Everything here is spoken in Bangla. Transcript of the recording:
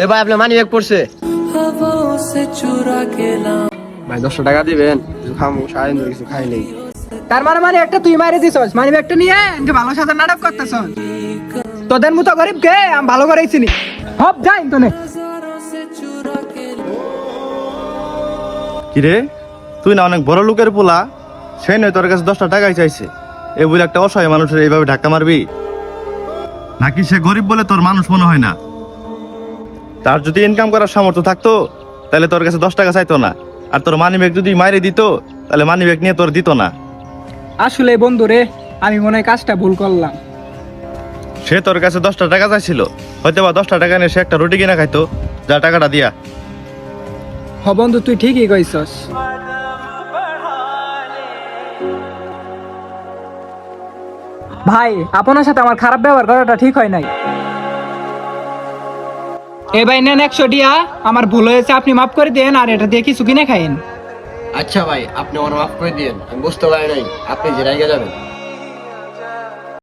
এ ভাই আপনার মানি ব্যাগ পড়ছে ভাই 10 টাকা দিবেন খামু সারাদিন ধরে কিছু খাই নেই। তার মানে একটা তুই মারি দিছস, মানি ব্যাগটা নিয়ে এনকে ভালো সাজার নাটক করতেছস। তোদের মতো গরিব কে আমি ভালো করেই চিনি। হপ যাই তো নে। কিরে তুই না অনেক বড় লোকের পোলা, সে নয় তোর কাছে 10টা টাকাই চাইছে, এ বলে একটা অসহায় মানুষের এইভাবে ধাক্কা মারবি? নাকি সে গরিব বলে তোর মানুষ মনে হয় না? তার যদি ইনকাম করার সামর্থ্য থাকতো তাহলে তোর কাছে 10 টাকা চাইতো না, আর তোর মানি ব্যাগ যদি মাইরে দিত তাহলে মানি ব্যাগ নিয়ে তোর দিত না। আসলে বন্ধু রে, আমি মনে হয় কাজটা ভুল করলাম। সে তোর কাছে 10টা টাকা চাইছিল, হয়তো বা 10টা টাকা নিয়ে সে একটা রুটি কিনা খাইতো। যা টাকাটা দিয়া। হ বন্ধু, তুই ঠিকই কইছস। ভাই, আপনার সাথে আমার খারাপ ব্যবহার করাটা ঠিক হয় নাই। এ ভাই নেন 100 টিয়া, আমার ভুল হয়েছে, আপনি মাফ করে দেন, আর এটা দিয়ে কিছু কিনে খাইন। আচ্ছা ভাই আপনি আমার মাফ করে দিয়েন, আমি বুঝতে পারি নাই আপনি যে রাইগা যাবেন।